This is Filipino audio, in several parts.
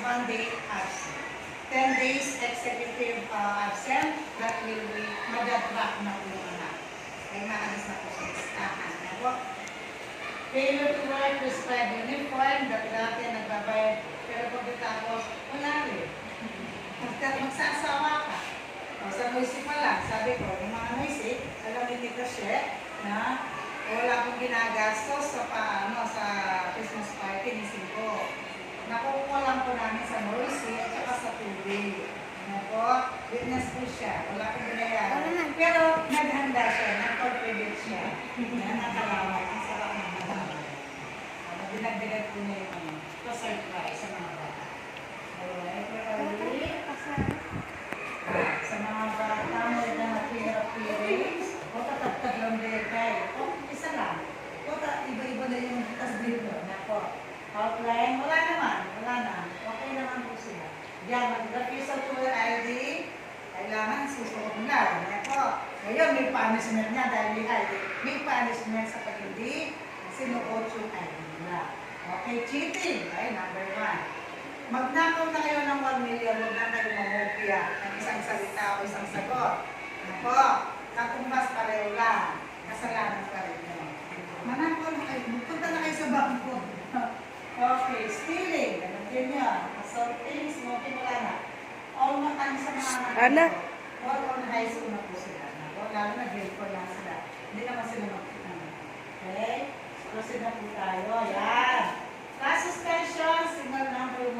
1 day absent. 10 days executive absent, that will be madadrack na po yung anak. Ay maalis na po sa listahan. Failure to work, prescribed uniform, dati nagbabayad, pero pagkatapos, wala rin. Magsasawa ka. Sa noisy pa lang, sabi ko, yung mga noisy, alam ni Tashe na wala akong ginagastos sa Christmas party ni Cinco. Nakukuha lang po namin sa noisy at saka sa tubig. Nako, witness po siya. Wala akong binayaran. Pero naghanda siya, nag-contribute siya. Yan, nakalawat. Ang sarap ng mga. Dinagdagan po niya yung surprise sa mga bata. Alright, sa mga bata, may na pira-pirings. O tatagtag lang dekay. O, isa lang. O, iba-iba na yung tas dito. Nako. Outline, wala naman. Wala na. Okay naman po sila. Yan, mag-refusal to the ID. Kailangan susunod na. Nako. Ngayon, may punishment niya dahil may ID. May punishment sa pag hindi sinuot yung ID nila. Okay, cheating. Ay, number 1. Magnakaw na kayo ng 1 million. Huwag na kayo mamupia ng isang salita o isang sagot. Nako. Katumbas pareho lang. Kasalanan pa rin yun. Manakaw na kayo. Punta na kayo sa bangko. Okay, stealing. Ganun din yan. Assaulting, smoking, wala na. All na kayo sa mga anak. All on high school na po sila. Lalo na grade 4 lang sila. Hindi naman sila makita. Okay? Proceed na po tayo. Yan. Class suspension, signal number 1.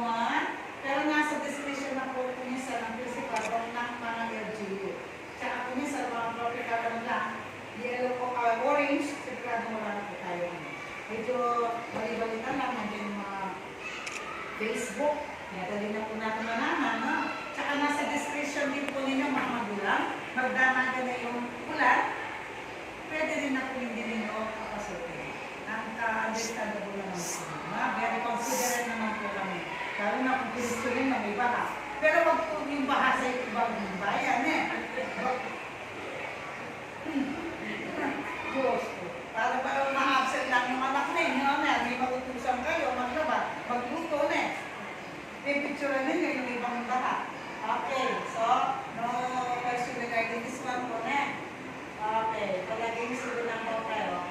Pero nasa discretion na po niya sa ng principal o ng mga LGU. Tsaka po niya sa mga tropical lang. Yellow po, orange, sigurado wala na po tayo. Medyo bali-balitan lang natin yung mga Facebook. Dali na po natin manaman, no? Tsaka nasa description din po ninyo mga magulang. Magdamagan na yung ulan. Pwede rin na po hindi ninyo papasukin. Ang ka-understandable naman po. Very considerate naman po kami. Lalo na kung pinusturin na may baha. Pero wag po yung baha sa ibang bayan, eh. Diyos po. Para ba ma-absent lang yung anak na yun, may mautusan kayo, maglaba, magluto na eh. Pipicturean ninyo yung ibang baha. Okay, so, no question regarding this one po na. Okay, palaging sulo lang po kayo.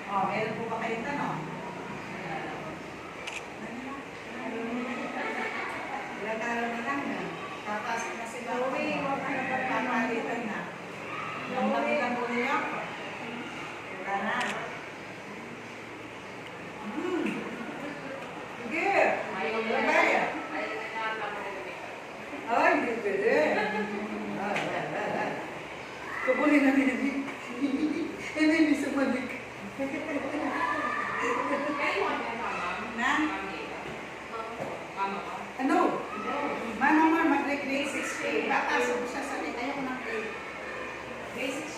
Okay. Meron po ba kayong tanong? Ilan na lang na. Papasok na sila. Papalitan na. Ang nakitan po niya. Wala na. Sige. Magaya. Ay, hindi pwede. Kabuli na hindi. Hindi sumalik. Na? Ano? Manong mag-grade 6A. Papasok ko siya sa akin. Ayaw ko ng grade.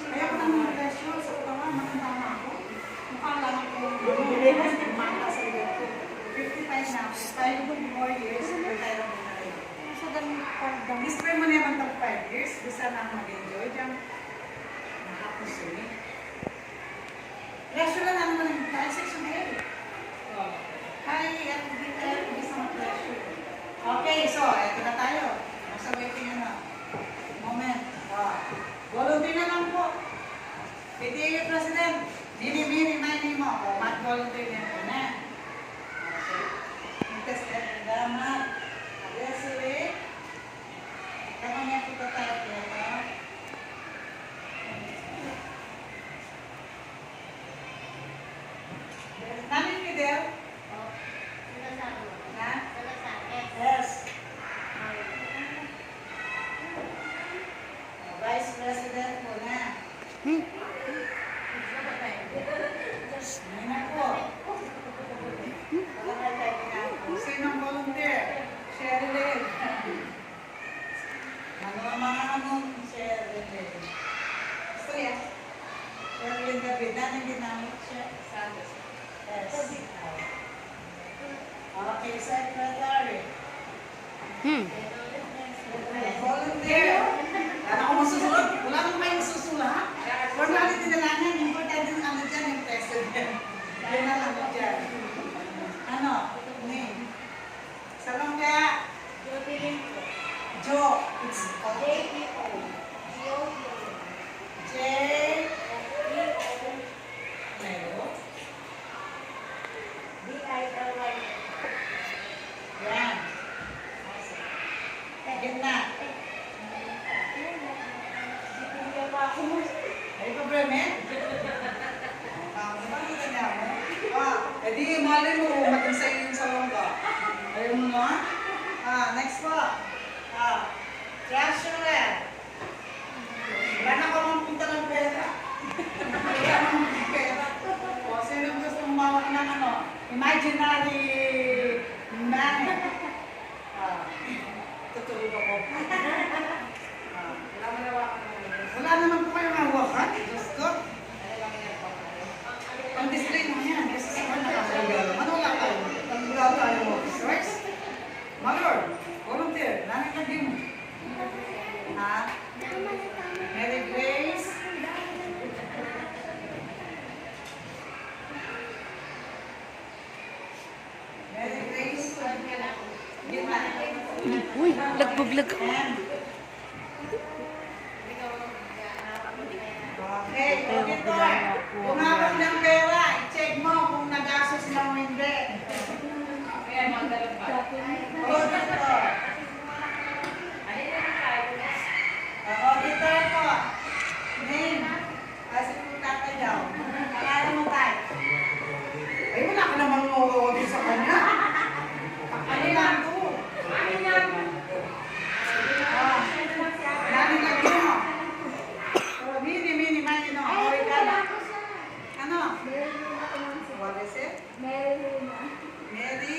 Ayaw ko ng mga presyo. Sa utawa, makantama ako. Mukhang lang ako. Mata sa iyo. 55 na ako. 5 more years. Retire ako na rin. Display mo naman itong 5 years. Bisa na ako mag-enjoy. Diyan, nakapos yun eh. Presyo lang naman ng tayo. Section 8. Hi, bisa mag-presyo. Okay, so, eto na tayo. Nasa waiting na. Moment. Volunteer na lang po. PTA President, mini mo. O, mag-volunteer na po na. Okay. Test at damat. Aggressive. Kama niya po tayo po. Namin Fidel? Na? Yes. Vice President po na. Ngayon po. Sinong volunteer? Sherilyn. Sherilyn. Gusto yan? Sherilyn David. Nanin din namin siya. Yes. Okay, Secretary. Volunteer. Ano ako masusunod? Wala nang may masusulat. Formality na lang yan. Importante na ano dyan yung president. Yan na lang dyan. Ano? Name. Sa Uy, lagbaglag. Ayan. Okay, auditor. Kung hawak ng pera, i-check mo kung nagastos na o hindi. Auditor. Auditor po. Name. Kasi po tatay daw. Pangalan mo tayo. Ay, wala ka namang auditor sa kanya. Ano lang to? Lagi lagi mo. Mini, mani, no. Oy, kala. Ano? What is it? Mary. Mary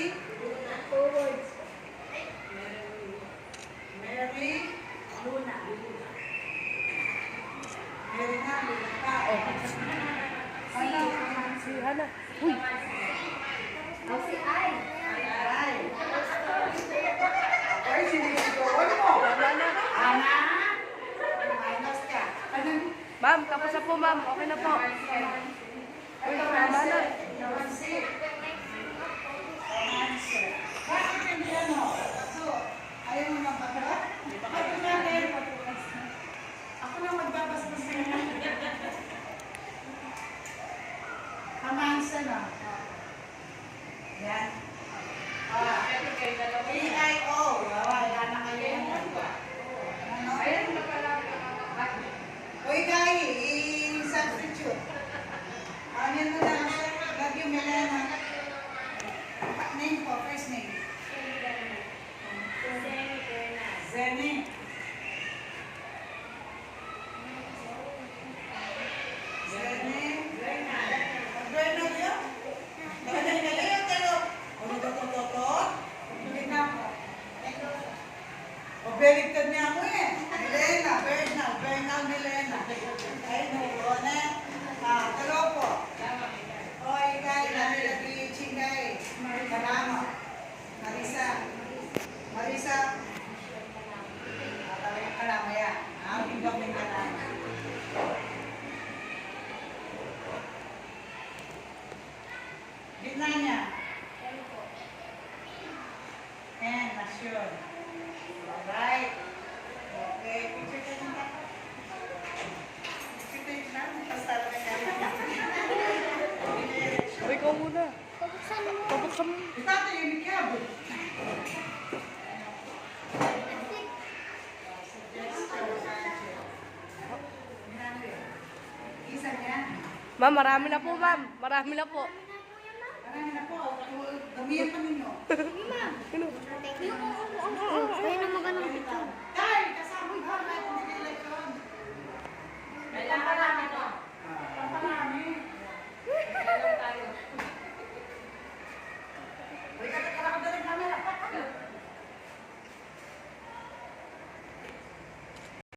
Luna. Mary na, Luna ka. Ano? Si Hana. Uy, Ay. Ay, sinisigawan mo. Ana? Minus ka. ma'am, tapos na po ma'am. Okay na po. Uy, tama na. Bakit hindi ano? So, ayaw mo magpapala? Ako natin. Ako na magbabasbas na. Kamansa na. Yan. AIO. Wala na kayo yan. Ano? Uy, Kai, i-substitute. Ano mo na? Love you, Melena. Name po, first name. Zeni. Zeni. Bueno yun. Magaling ka yun, pero ano totot? Hindi na ako. O, beligtad niya ako eh. Milena, Milena. Ay, no, ne. Talo po. Oy, Kai, lagi chingay. Kalamo. Marisa. Talagang kalamo yan. Hinggang may kalamo. Gitna niya. And, nasyon. Alright. Okay, picture ka niya. Picture ka niya. Basta talaga Uy, ikaw muna. Pabuksan mo. Ito, yung mikab. Isa niya. Ma'am, marami na po ma'am. Marami na po. Marami na po. Gamihan pa ninyo. Ano?